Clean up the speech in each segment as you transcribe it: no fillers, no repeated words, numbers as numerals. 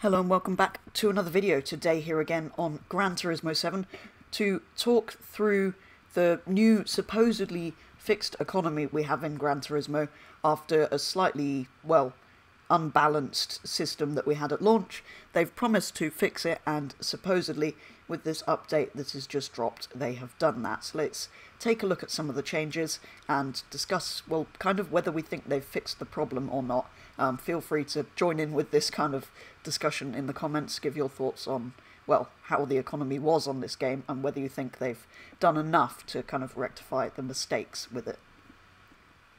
Hello and welcome back to another video. Today here again on Gran Turismo 7 to talk through the new supposedly fixed economy we have in Gran Turismo after a slightly, well, unbalanced system that we had at launch. They've promised to fix it, and supposedly with this update that has just dropped they have done that. So let's take a look at some of the changes and discuss, well, kind of whether we think they've fixed the problem or not. Feel free to join in with this kind of discussion in the comments, give your thoughts on, well, how the economy was on this game and whether you think they've done enough to kind of rectify the mistakes with it.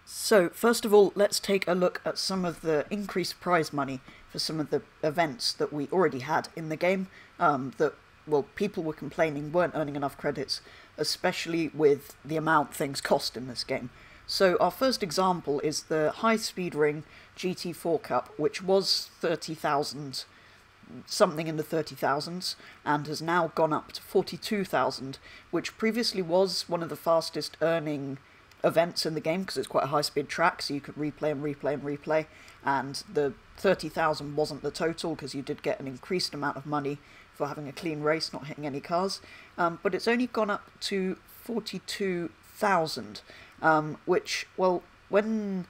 So, first of all, let's take a look at some of the increased prize money for some of the events that we already had in the game, that, well, people were complaining weren't earning enough credits, especially with the amount things cost in this game. So our first example is the High Speed Ring GT4 Cup, which was 30,000, something in the 30,000s, and has now gone up to 42,000, which previously was one of the fastest earning events in the game because it's quite a high-speed track, so you could replay and replay and replay, and the 30,000 wasn't the total because you did get an increased amount of money for having a clean race, not hitting any cars, but it's only gone up to 42,000, which, well, when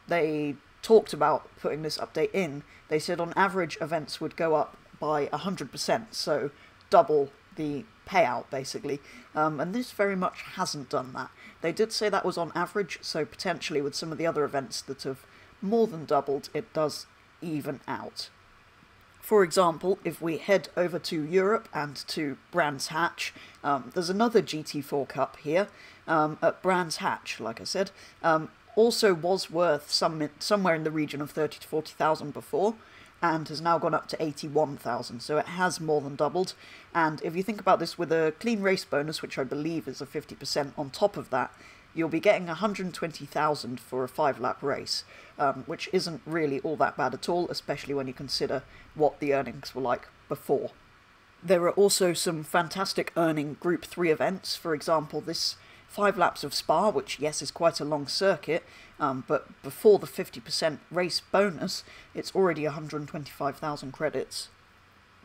they talked about putting this update in, they said on average events would go up by 100%, so double the payout, basically, and this very much hasn't done that. They did say that was on average, so potentially with some of the other events that have more than doubled, it does even out. For example, if we head over to Europe and to Brands Hatch, there's another GT4 Cup here at Brands Hatch, like I said. Also was worth somewhere in the region of 30 to 40,000 before, and has now gone up to 81,000, so it has more than doubled. And if you think about this with a clean race bonus, which I believe is a 50% on top of that, you'll be getting 120,000 for a 5-lap race, which isn't really all that bad at all, especially when you consider what the earnings were like before. There are also some fantastic earning Group 3 events. For example, this 5 laps of Spa, which, yes, is quite a long circuit, but before the 50% race bonus, it's already 125,000 credits.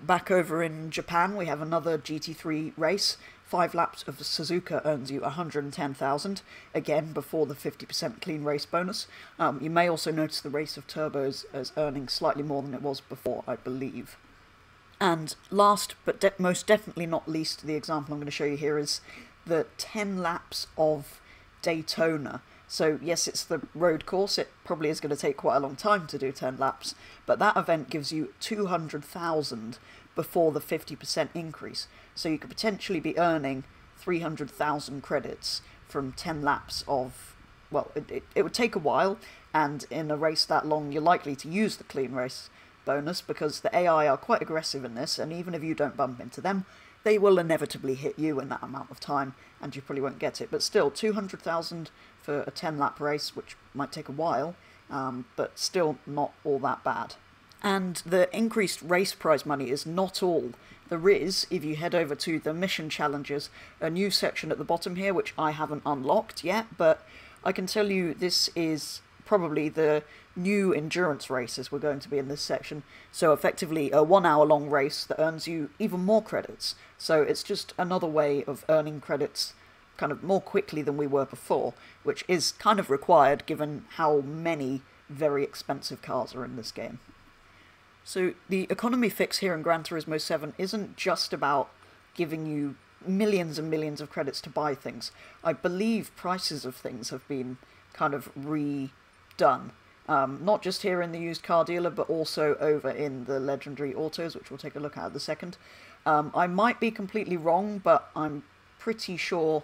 Back over in Japan, we have another GT3 race. 5 laps of Suzuka earns you 110,000, again before the 50% clean race bonus. You may also notice the race of turbos as earning slightly more than it was before, I believe. And last, but most definitely not least, the example I'm going to show you here is the 10 laps of Daytona. So yes, it's the road course, it probably is going to take quite a long time to do 10 laps, but that event gives you 200,000 before the 50% increase. So you could potentially be earning 300,000 credits from 10 laps of, well, it would take a while, and in a race that long you're likely to use the clean race bonus because the AI are quite aggressive in this, and even if you don't bump into them, they will inevitably hit you in that amount of time, and you probably won't get it. But still, 200,000 for a 10-lap race, which might take a while, but still not all that bad. And the increased race prize money is not all. There is, if you head over to the mission challenges, a new section at the bottom here, which I haven't unlocked yet, but I can tell you this is probably the new endurance races we're going to be in this section. So effectively a 1 hour long race that earns you even more credits. So it's just another way of earning credits kind of more quickly than we were before, which is kind of required given how many very expensive cars are in this game. So the economy fix here in Gran Turismo 7 isn't just about giving you millions and millions of credits to buy things. I believe prices of things have been kind of redone. Not just here in the used car dealer, but also over in the legendary autos, which we'll take a look at in a second. I might be completely wrong, but I'm pretty sure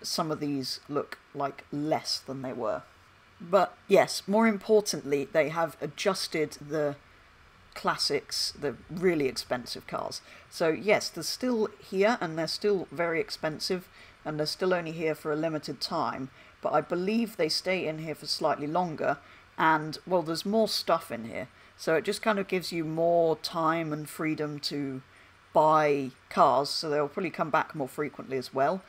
some of these look like less than they were. But yes, more importantly, they have adjusted the classics, the really expensive cars. So yes, they're still here, and they're still very expensive, and they're still only here for a limited time, but I believe they stay in here for slightly longer, and, well, there's more stuff in here. So it just kind of gives you more time and freedom to buy cars, so they'll probably come back more frequently as well.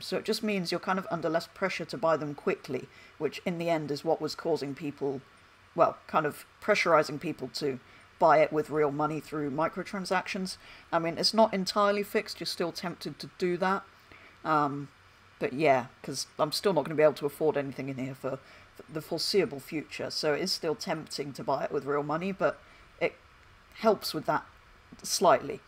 So it just means you're kind of under less pressure to buy them quickly, which in the end is what was causing people, well, kind of pressurizing people to buy it with real money through microtransactions. I mean, it's not entirely fixed, you're still tempted to do that. But yeah, because I'm still not going to be able to afford anything in here for the foreseeable future, so it is still tempting to buy it with real money, but it helps with that slightly.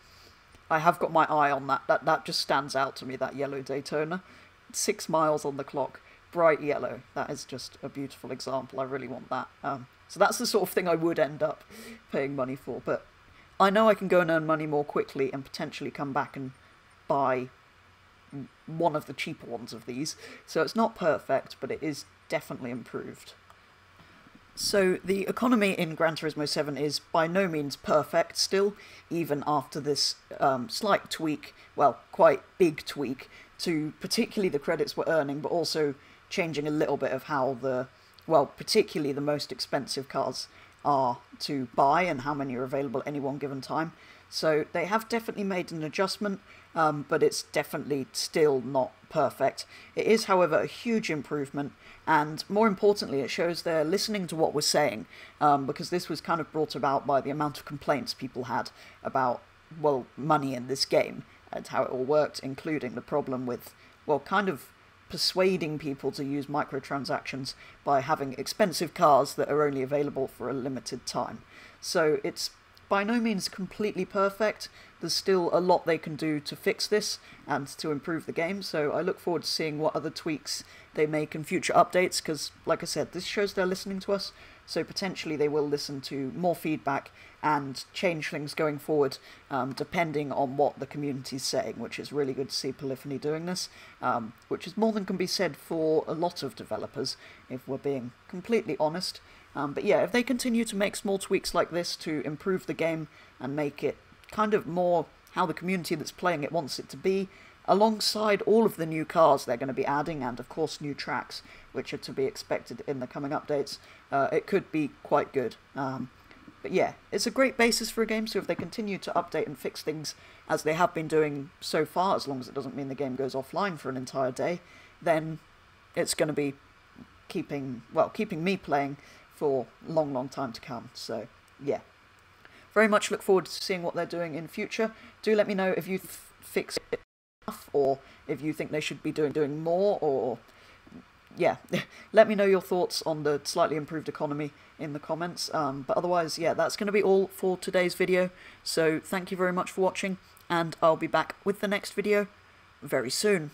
I have got my eye on that. That just stands out to me, that yellow Daytona. 6 miles on the clock, bright yellow. That is just a beautiful example. I really want that. So that's the sort of thing I would end up paying money for, but I know I can go and earn money more quickly and potentially come back and buy one of the cheaper ones of these. So it's not perfect, but it is definitely improved. So the economy in Gran Turismo 7 is by no means perfect still, even after this slight tweak, well, quite big tweak, to particularly the credits we're earning, but also changing a little bit of how the, well, particularly the most expensive cars are to buy and how many are available at any one given time. So they have definitely made an adjustment, but it's definitely still not perfect. It is, however, a huge improvement, and more importantly, it shows they're listening to what we're saying, because this was kind of brought about by the amount of complaints people had about, well, money in this game and how it all worked, including the problem with, well, kind of persuading people to use microtransactions by having expensive cars that are only available for a limited time. So it's by no means completely perfect. There's still a lot they can do to fix this and to improve the game, so I look forward to seeing what other tweaks they make in future updates, because, like I said, this shows they're listening to us, so potentially they will listen to more feedback and change things going forward, depending on what the community's saying, which is really good to see Polyphony doing this, which is more than can be said for a lot of developers, if we're being completely honest. But yeah, if they continue to make small tweaks like this to improve the game and make it kind of more how the community that's playing it wants it to be, alongside all of the new cars they're going to be adding, and of course new tracks, which are to be expected in the coming updates, it could be quite good. But yeah, it's a great basis for a game, so if they continue to update and fix things as they have been doing so far, as long as it doesn't mean the game goes offline for an entire day, then it's going to be keeping me playing for a long, long time to come. So yeah, very much look forward to seeing what they're doing in future. Do let me know if you fix it enough, or if you think they should be doing more, or yeah, let me know your thoughts on the slightly improved economy in the comments. But otherwise, yeah, that's going to be all for today's video. So thank you very much for watching, and I'll be back with the next video very soon.